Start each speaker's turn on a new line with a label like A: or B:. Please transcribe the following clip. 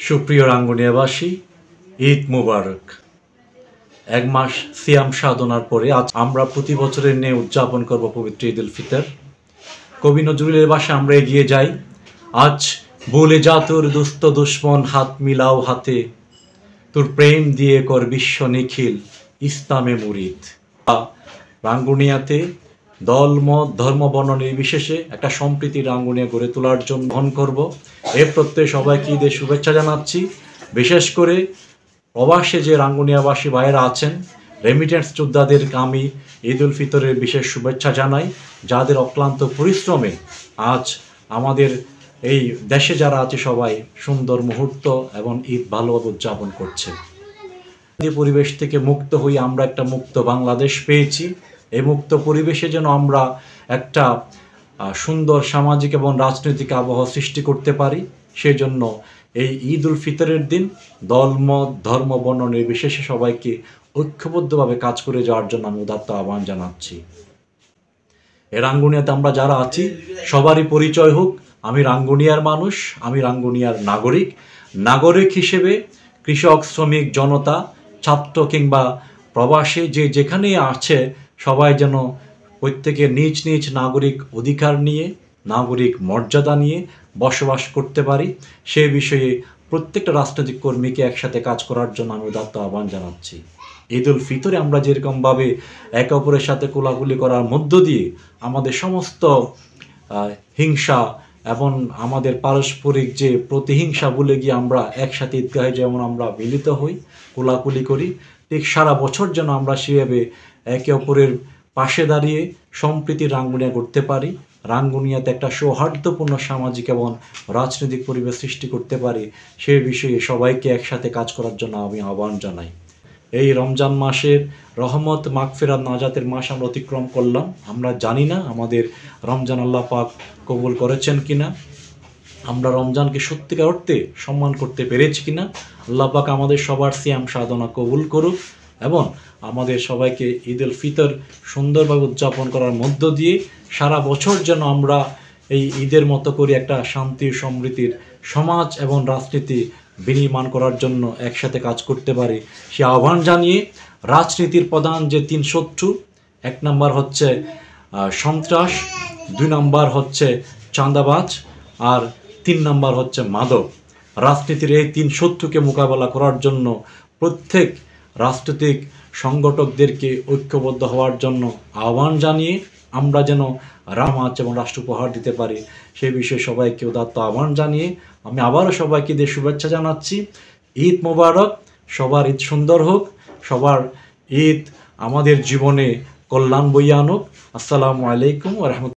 A: সুপ্রিয় রাঙ্গুনিয়াবাসী, ঈদ মুবারক। এক মাস সিয়াম সাধনার পরে আজ আমরা প্রতি বছরের ন্যায় উদযাপন করব পবিত্র ঈদ উল ফিতর। কবি নজরুলের ভাষায় আমরা এগিয়ে যাই। আজ বলে যা তোর দুস্থ দুশ্মন, হাত মিলাও হাতে, তোর প্রেম দিয়ে কর বিশ্ব নিখিল ইসলামে মুরিদ। রাঙ্গুনিয়াতে দল মত ধর্ম বর্ণ নির্বিশেষে একটা সম্প্রীতি রাঙ্গুনিয়া গড়ে তোলার জন্য বহন করব। এর প্রত্যয়ে সবাইকে ঈদের শুভেচ্ছা জানাচ্ছি। বিশেষ করে প্রবাসে যে রাঙ্গুনিয়াবাসী ভাইয়েরা আছেন, রেমিটেন্স যোদ্ধাদেরকে আমি ঈদ উল ফিতরের বিশেষ শুভেচ্ছা জানাই, যাদের অক্লান্ত পরিশ্রমে আজ আমাদের এই দেশে যারা আছে সবাই সুন্দর মুহূর্ত এবং ঈদ ভালোভাবে উদযাপন করছে। এই পরিবেশ থেকে মুক্ত হয়ে আমরা একটা মুক্ত বাংলাদেশ পেয়েছি। এই মুক্ত পরিবেশে যেন আমরা একটা সুন্দর সামাজিক এবং রাজনৈতিক আবহাওয়া সৃষ্টি করতে পারি, সেজন্য এই ঈদ উল ফিতরের দিন দলমত ধর্ম বর্ণ নির্বিশেষে সবাইকে ঐক্যবদ্ধভাবে কাজ করে যাওয়ার জন্য আমি উদাত্ত আহ্বান জানাচ্ছি। এই রাঙ্গুনিয়াতে আমরা যারা আছি সবারই পরিচয় হোক, আমি রাঙ্গুনিয়ার মানুষ, আমি রাঙ্গুনিয়ার নাগরিক। নাগরিক হিসেবে কৃষক, শ্রমিক, জনতা, ছাত্র কিংবা প্রবাসী যে যেখানেই আছে সবাই যেন প্রত্যেকে নিজ নিজ নাগরিক অধিকার নিয়ে, নাগরিক মর্যাদা নিয়ে বসবাস করতে পারি, সে বিষয়ে প্রত্যেকটা রাজনৈতিক কর্মীকে একসাথে কাজ করার জন্য আমি উদাত্ত আহ্বান জানাচ্ছি। ঈদ উল ফিতরে আমরা যেরকমভাবে একে অপরের সাথে কোলাকুলি করার মধ্য দিয়ে আমাদের সমস্ত হিংসা এবং আমাদের পারস্পরিক যে প্রতিহিংসা ভুলে গিয়ে আমরা একসাথে ঈদগাহে যেমন আমরা মিলিত হই, কোলাকুলি করি, ঠিক সারা বছর যেন আমরা সেভাবে একে অপরের পাশে দাঁড়িয়ে সম্প্রীতি রাঙ্গুনিয়া করতে পারি, রাঙ্গুনিয়াতে একটা সৌহার্দ্যপূর্ণ সামাজিক এবং রাজনৈতিক পরিবেশ সৃষ্টি করতে পারি, সে বিষয়ে সবাইকে একসাথে কাজ করার জন্য আমি আহ্বান জানাই। এই রমজান মাসের রহমত, মাগফিরাত, নাজাতের মাস আমরা অতিক্রম করলাম। আমরা জানি না আমাদের রমজান আল্লাহ পাক কবুল করেছেন কিনা, আমরা রমজানকে সত্যিকার অর্থে সম্মান করতে পেরেছি কিনা। আল্লাহ পাক আমাদের সবার সিয়াম সাধনা কবুল করুক এবং আমাদের সবাইকে ঈদ উল ফিতর সুন্দরভাবে উদযাপন করার মধ্য দিয়ে সারা বছর যেন আমরা এই ঈদের মতো করে একটা শান্তি সমৃদ্ধির সমাজ এবং রাজনীতি বিনির্মাণ করার জন্য একসাথে কাজ করতে পারি, সে আহ্বান জানিয়ে রাজনীতির প্রধান যে 3 শত্রু, 1 নম্বর হচ্ছে সন্ত্রাস, 2 নম্বর হচ্ছে চাঁদাবাজ আর 3 নম্বর হচ্ছে মাদক। রাজনীতির এই 3 শত্রুকে মোকাবেলা করার জন্য প্রত্যেক রাজনৈতিক সংগঠকদেরকে ঐক্যবদ্ধ হওয়ার জন্য আহ্বান জানিয়ে আমরা যেন রামাজ এবং রাষ্ট্র উপহার দিতে পারি, সেই বিষয়ে সবাইকে উদাত্ত আহ্বান জানিয়ে আমি আবারও সবাইকে ঈদের শুভেচ্ছা জানাচ্ছি। ঈদ মোবারক, সবার ঈদ সুন্দর হোক, সবার ঈদ আমাদের জীবনে কল্যাণ বইয়ে আনুক। আসসালামু আলাইকুম ওয়া রাহমাতুল্লাহ।